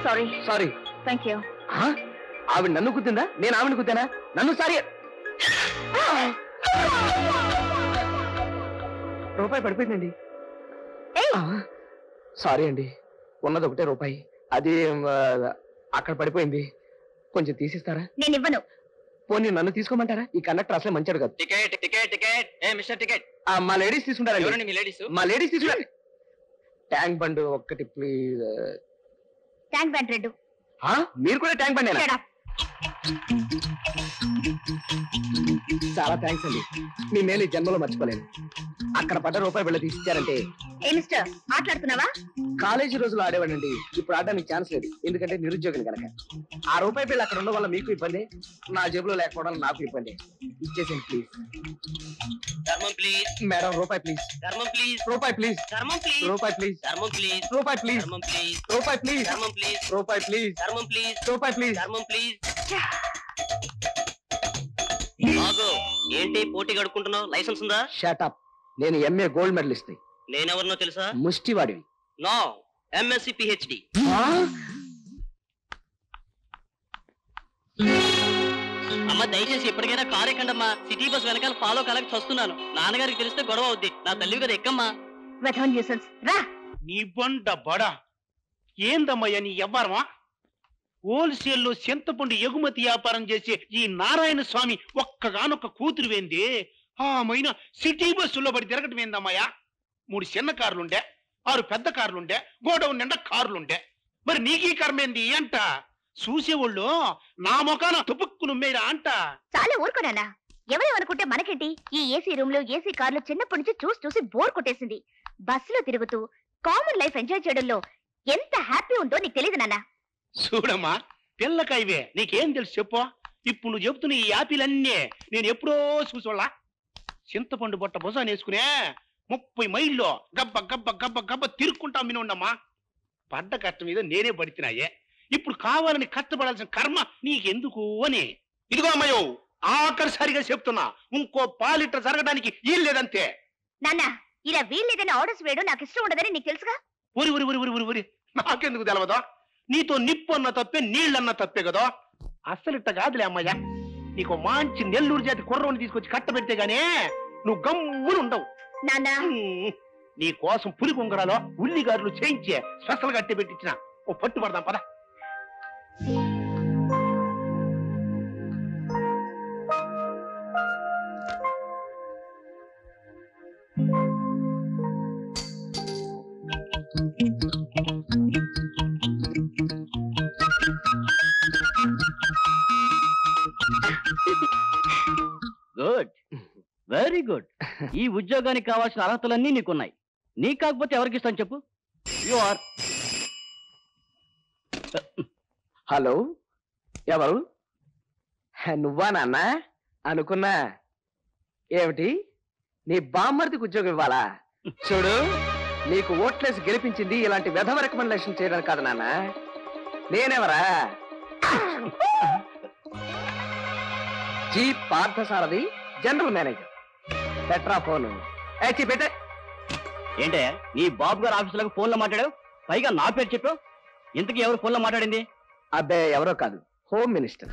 Sorry. Sorry. Thank you. ఆవిడ నన్ను గుద్దిందా, నేను ఆవిడ గుద్దానా? నన్ను సారీ. రూపాయి పడిపోయిందండి. సారీ అండి, ఉన్నది ఒకటే రూపాయి, అది అక్కడ పడిపోయింది. కొంచెం తీసిస్తారా? నేను ఇవ్వను. పోనీ నన్ను తీసుకోమంటారా? ఈ కండక్టర్ అసలే మంచాడు కాదు. Ticket ticket ticket. ఏ మిస్టర్ టికెట్. మా లేడీస్ తీసుకుంటారండి. మీ లేడీస్? మా లేడీస్ తీసుకుంటారు. ట్యాంక్ బండ్ ఒక్కటి ప్లీజ్. ట్యాంక్ బండ్ రెడ్డు. మీరు కూడా ట్యాంక్ బండ్? చాలా థ్యాంక్స్ అండి, మీ మేలు ఈ జన్మలో మర్చిపోలేను. అక్కడ పడ్డ రూపాయి బిళ్ళ తీసిచ్చారంటే. ఏ మిస్టర్, మాట్లాడుతున్నావా? కాలేజీ రోజులు ఆడేవాడండి, ఇప్పుడు ఆడడానికి ఛాన్స్ లేదు, ఎందుకంటే నిరుద్యోగం కనుక. ఆ రూపాయి బిళ్ళ అక్కడ ఉండడం వల్ల మీకు ఇబ్బంది, నా జేబులో లేకపోవడం నాకు ఇబ్బంది. ఇచ్చేసేయండి ప్లీజ్. ధర్మం ప్లీజ్. మేడం రూపాయి ప్లీజ్. ధర్మం ప్లీజ్. రూపాయి ప్లీజ్. ధర్మం ప్లీజ్. రూపాయి ప్లీజ్. ధర్మం ప్లీజ్. రూపాయి ప్లీజ్. ధర్మం ప్లీజ్. రూపాయి ప్లీజ్. ధర్మం ప్లీజ్. రూపాయి ప్లీజ్. ధర్మం ప్లీజ్. రూపాయి ప్లీజ్. ధర్మం ప్లీజ్. బాగో, ఏంటి పోటీ గడుకుంటున్నావు? లైసెన్స్ ఉందా? Shut up. నేను ఎంఏ గోల్డ్ మెడలిస్ట్. నేనెవరినో తెలుసా? ముష్టివాడివి. No, MSc PhD. అమ్మ దయచేసి ఎప్పటికైనా కారు ఎక్కండమ్మా. సిటీ బస్ వెనకాల ఫాలో కాలకి వస్తున్నాను. నాన్నగారికి తెలిస్తే గొడవ అవుద్ది. నా తల్లి కదా ఎక్కమ్మా. నీ బండ బడా ఏందమ్మయ్యా నీ ఎవ్వరమా? హోల్సేల్లో చింతపండు ఎగుమతి వ్యాపారం చేసే ఈ నారాయణ స్వామి ఒక్కగానొక్క కూతురు వేంది. ఆమెన సిటీ బస్సులో పడి తిరగటం ఏందమ్మయ్యా? 3 చిన్న కార్లుండే, 6 పెద్ద కార్లుండే, గోడౌన్ నిండా కార్లుండే. మరి నీకీ కర్మేంది అంట? చూసేవాళ్ళు నా మొఖాన తుపుక్కు నుమ్మేరా అంట. చాలా ఊరుకోనా? ఎవరేమనుకుంటే మనకేంటి? ఈ ఏసీ రూమ్ లో ఏసీ కార్లు చిన్నప్పటి నుంచి చూసి చూసి బోర్ కొట్టేసింది. బస్సులో తిరుగుతూ కామన్ లైఫ్ ఎంజాయ్ చేయడంలో ఎంత హ్యాపీ ఉందో నీకు తెలియదు నాన్న. చూడమ్మా పిల్లకాయవే, నీకేం తెలుసు చెప్పు. ఇప్పుడు నువ్వు చెబుతున్న ఈ యాపిలన్నీ నేను ఎప్పుడో చూసోళ్ళ. చింతపండు బొట్ట బొసాన్ని వేసుకునే 30 మైల్లో గబ్బ గబ్బ గబ్బ గబ్బ తిరుక్కుంటా మినుండమ్మా. పడ్డ కష్టం మీద నేనే పడితినాయే. ఇప్పుడు కావాలని కష్టపడాల్సిన కర్మ నీకెందుకు అని. ఇదిగో అమ్మాయో, ఆఖరిసారిగా చెప్తున్నా, ఇంకో పాలిటర్ జరగడానికి ఏం లేదంతే. నాన్న, ఇలా వీల్లేదని ఆర్డర్స్ వేయడం నాకు ఇష్టం ఉండదని నీకు తెలుసుగా. ఊరి ఊరి ఊరి ఊరి ఊరి నాకెందుకు తెలవదా? నీతో నిప్పు అన్న తప్పే, నీళ్ళన్న తప్పే కదా. అస్సలిట్ట కాదులే అమ్మయ్య. నీకు మంచి నెల్లూరు జాతి కుర్రని తీసుకొచ్చి కట్టబెడితే గానే నువ్వు గమ్ములు ఉండవు. నాన్న, నీ కోసం పులి కొంగరాలో ఉల్లిగారులు చేయించే స్పెషల్ గా అట్టే పెట్టించిన. ఓ పట్టు పడదాం పద. Good, very good. ఈ ఉద్యోగానికి కావాల్సిన అర్హతలన్నీ నీకున్నాయి. నీకు కాకపోతే ఎవరికి ఇస్తాను చెప్పు? You are. హలో, ఎవరు? నువ్వా నాన్న? అనుకున్నా. ఏమిటి, నీ బామ్మర్దికి ఉద్యోగం ఇవ్వాలా? చూడు, నీకు ఓట్లేసి గెలిపించింది ఇలాంటి వెధవ రికమెండేషన్ చేయడం కాదు నాన్న. నేనెవరా? G Parthasarathi, general manager. పెట్రా ఫోను. పెట్టే. ఏంటే నీ బాబు గారు ఆఫీసులకు ఫోన్లో మాట్లాడావు, పైగా నా పేరు చెప్పావు. ఇంతకీ ఎవరు ఫోన్లో మాట్లాడింది? అబ్బే ఎవరో కాదు, హోమ్ మినిస్టర్.